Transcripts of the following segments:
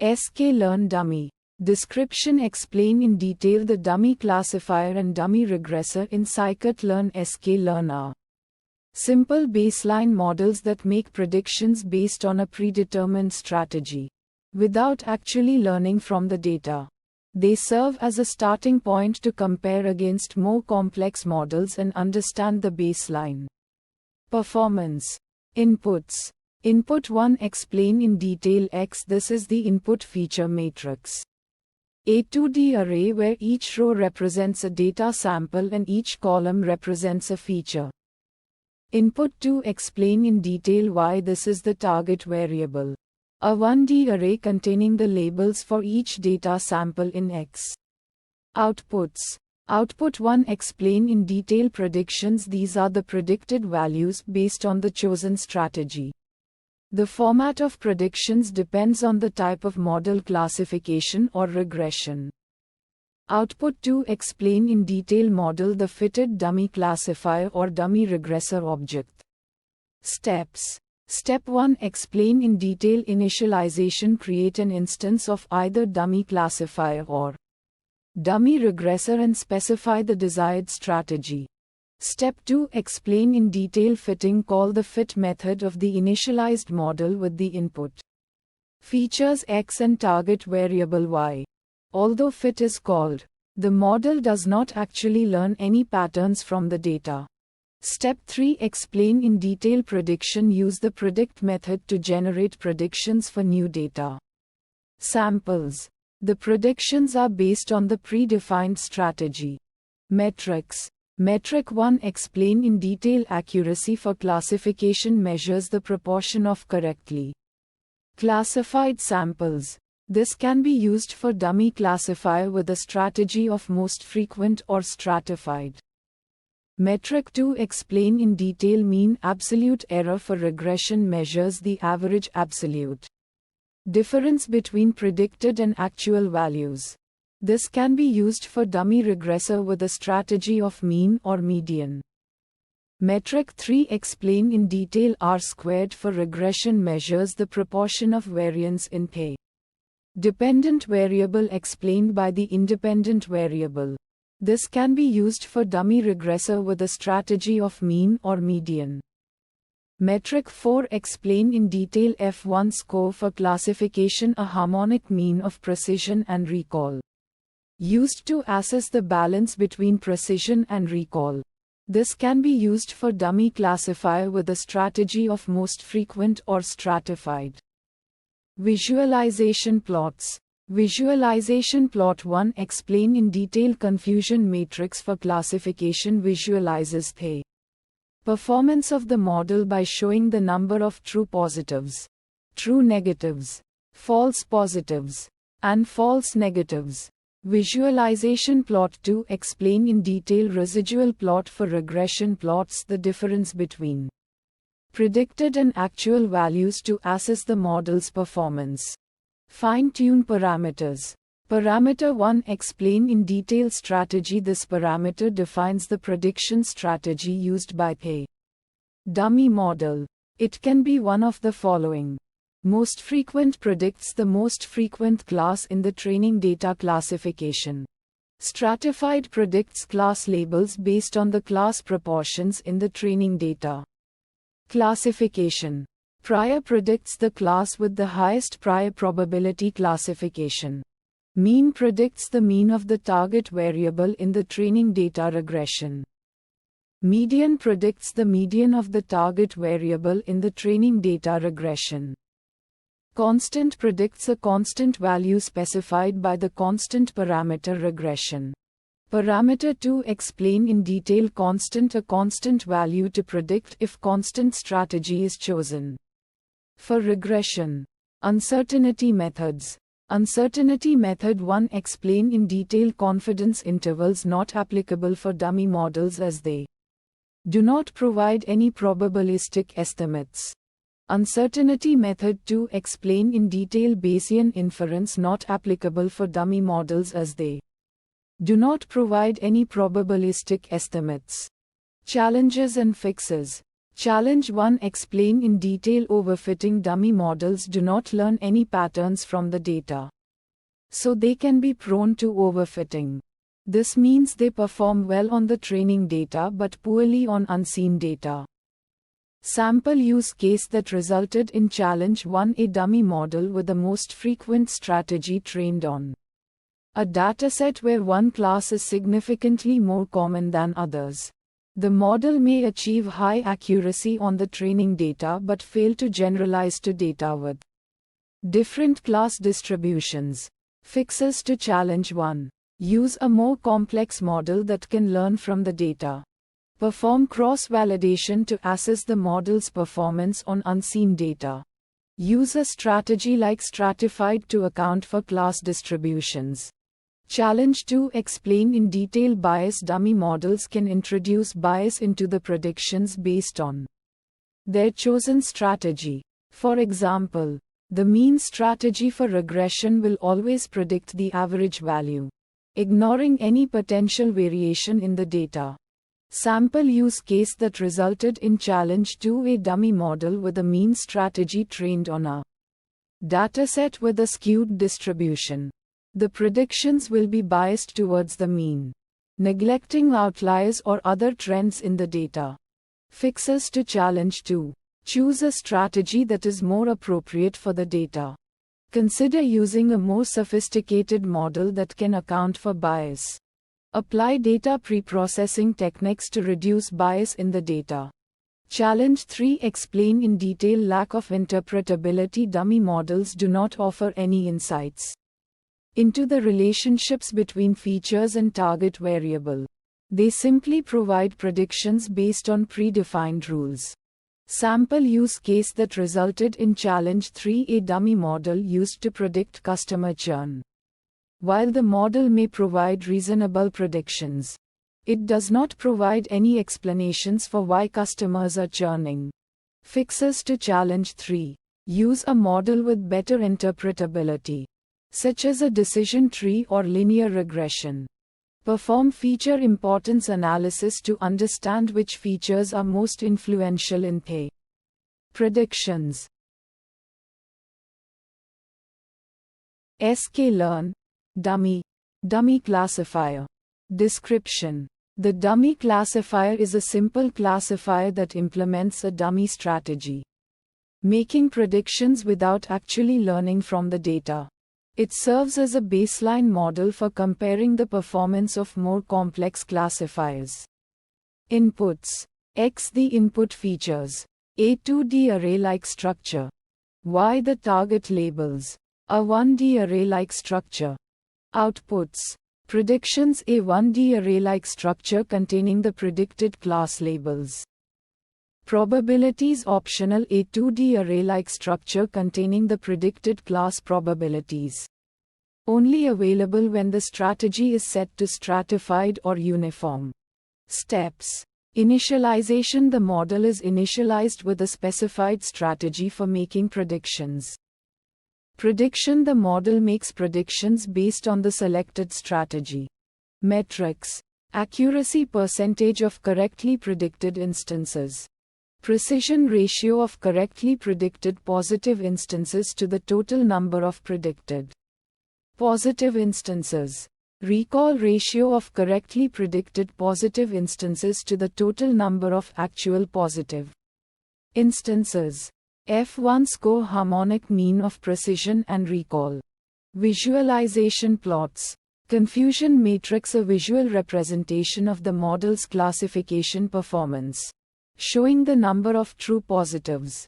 sklearn dummy. Description: explain in detail the dummy classifier and dummy regressor in scikit-learn. sklearn are simple baseline models that make predictions based on a predetermined strategy, without actually learning from the data. They serve as a starting point to compare against more complex models and understand the baseline. Performance. Inputs. Input 1. Explain in detail X. This is the input feature matrix. A 2D array where each row represents a data sample and each column represents a feature. Input 2. Explain in detail Y. This is the target variable. A 1D array containing the labels for each data sample in X. Outputs. Output 1. Explain in detail predictions. These are the predicted values based on the chosen strategy. The format of predictions depends on the type of model, classification or regression. Output 2. Explain in detail model the fitted dummy classifier or dummy regressor object. Steps. Step 1. Explain in detail initialization. Create an instance of either dummy classifier or dummy regressor and specify the desired strategy. Step 2. Explain in detail fitting. Call the fit method of the initialized model with the input features X and target variable Y. Although fit is called, the model does not actually learn any patterns from the data. Step 3. Explain in detail prediction. Use the predict method to generate predictions for new data samples. The predictions are based on the predefined strategy. Metrics. Metric 1. Explain in detail accuracy for classification. Measures the proportion of correctly classified samples. This can be used for dummy classifier with a strategy of most frequent or stratified. Metric 2. Explain in detail mean absolute error for regression. Measures the average absolute difference between predicted and actual values. This can be used for dummy regressor with a strategy of mean or median. Metric 3. Explain in detail R-squared for regression. Measures the proportion of variance in a dependent variable explained by the independent variable. This can be used for dummy regressor with a strategy of mean or median. Metric 4. Explain in detail F1 score for classification. A harmonic mean of precision and recall, used to assess the balance between precision and recall. This can be used for dummy classifier with a strategy of most frequent or stratified. Visualization plots. Visualization plot 1. Explain in detail confusion matrix for classification. Visualizes the performance of the model by showing the number of true positives, true negatives, false positives, and false negatives. Visualization plot 2. Explain in detail residual plot for regression. Plots the difference between predicted and actual values to assess the model's performance. Fine-tune parameters. Parameter 1. Explain in detail strategy. This parameter defines the prediction strategy used by a dummy model. It can be one of the following. Most frequent predicts the most frequent class in the training data classification. Stratified predicts class labels based on the class proportions in the training data. Classification. Prior predicts the class with the highest prior probability classification. Mean predicts the mean of the target variable in the training data regression. Median predicts the median of the target variable in the training data regression. Constant predicts a constant value specified by the constant parameter regression. Parameter 2. Explain in detail constant. A constant value to predict if constant strategy is chosen. For regression. Uncertainty methods. Uncertainty method 1. Explain in detail confidence intervals not applicable for dummy models as they do not provide any probabilistic estimates. Uncertainty method 2. Explain in detail Bayesian inference not applicable for dummy models as they do not provide any probabilistic estimates. Challenges and fixes. Challenge 1. Explain in detail. Overfitting. Dummy models do not learn any patterns from the data, so they can be prone to overfitting. This means they perform well on the training data but poorly on unseen data. Sample use case that resulted in Challenge 1. A dummy model with the most frequent strategy trained on a dataset where one class is significantly more common than others. The model may achieve high accuracy on the training data but fail to generalize to data with different class distributions. Fixes to Challenge 1. Use a more complex model that can learn from the data. Perform cross-validation to assess the model's performance on unseen data. Use a strategy like stratified to account for class distributions. Challenge 2. Explain in detail bias. Dummy models can introduce bias into the predictions based on their chosen strategy. For example, the mean strategy for regression will always predict the average value, ignoring any potential variation in the data. Sample use case that resulted in Challenge 2. A dummy model with a mean strategy trained on a dataset with a skewed distribution. The predictions will be biased towards the mean, neglecting outliers or other trends in the data. Fixes to Challenge 2. Choose a strategy that is more appropriate for the data. Consider using a more sophisticated model that can account for bias. Apply data preprocessing techniques to reduce bias in the data. Challenge 3. Explain in detail lack of interpretability. Dummy models do not offer any insights into the relationships between features and target variable. They simply provide predictions based on predefined rules. Sample use case that resulted in Challenge 3. A dummy model used to predict customer churn. While the model may provide reasonable predictions, it does not provide any explanations for why customers are churning. Fixes to Challenge 3. Use a model with better interpretability, such as a decision tree or linear regression. Perform feature importance analysis to understand which features are most influential in predictions. sklearn. Dummy classifier. Description. The dummy classifier is a simple classifier that implements a dummy strategy, making predictions without actually learning from the data. It serves as a baseline model for comparing the performance of more complex classifiers. Inputs. X. The input features. A 2D array-like structure. Y. The target labels. A 1D array-like structure. Outputs. Predictions. A 1D array-like structure containing the predicted class labels. Probabilities. Optional. A 2D array-like structure containing the predicted class probabilities. Only available when the strategy is set to stratified or uniform. Steps. Initialization. The model is initialized with a specified strategy for making predictions. Prediction. The model makes predictions based on the selected strategy. Metrics. Accuracy percentage of correctly predicted instances. Precision ratio of correctly predicted positive instances to the total number of predicted positive instances. Recall ratio of correctly predicted positive instances to the total number of actual positive instances. F1 score. Harmonic mean of precision and recall. Visualization plots. Confusion matrix. A visual representation of the model's classification performance, showing the number of true positives,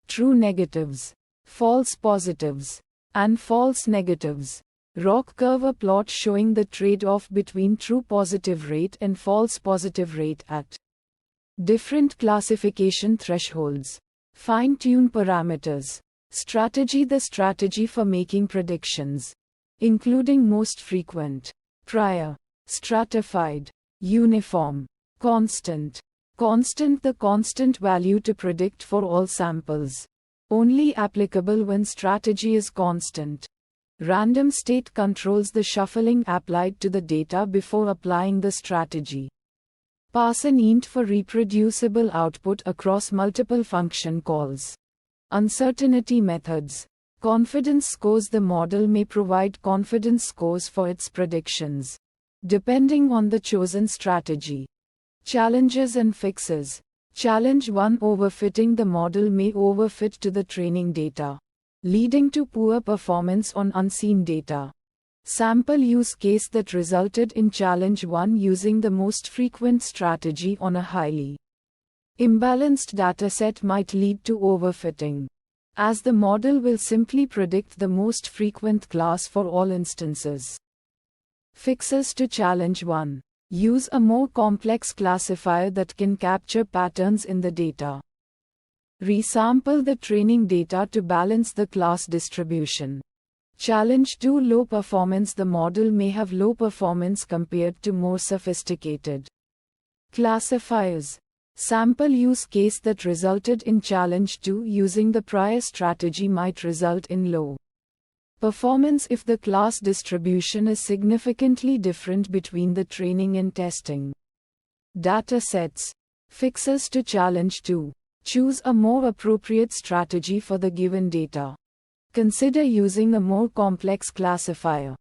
true negatives, false positives, and false negatives. ROC curve. A plot showing the trade-off between true positive rate and false positive rate at different classification thresholds. Fine-tune parameters. Strategy. The strategy for making predictions, including most frequent, prior, stratified, uniform, constant. Constant. The constant value to predict for all samples. Only applicable when strategy is constant. Random state controls the shuffling applied to the data before applying the strategy. Parse an int for reproducible output across multiple function calls. Uncertainty methods. Confidence scores. The model may provide confidence scores for its predictions, depending on the chosen strategy. Challenges and fixes. Challenge 1. Overfitting. The model may overfit to the training data, leading to poor performance on unseen data. Sample use case that resulted in challenge 1. Using the most frequent strategy on a highly imbalanced dataset might lead to overfitting, as the model will simply predict the most frequent class for all instances. Fixes to challenge 1. Use a more complex classifier that can capture patterns in the data. Resample the training data to balance the class distribution. Challenge 2. Low performance. The model may have low performance compared to more sophisticated classifiers. Sample use case that resulted in challenge 2. Using the prior strategy might result in low performance if the class distribution is significantly different between the training and testing datasets. Fixes to challenge 2. Choose a more appropriate strategy for the given data. Consider using a more complex classifier.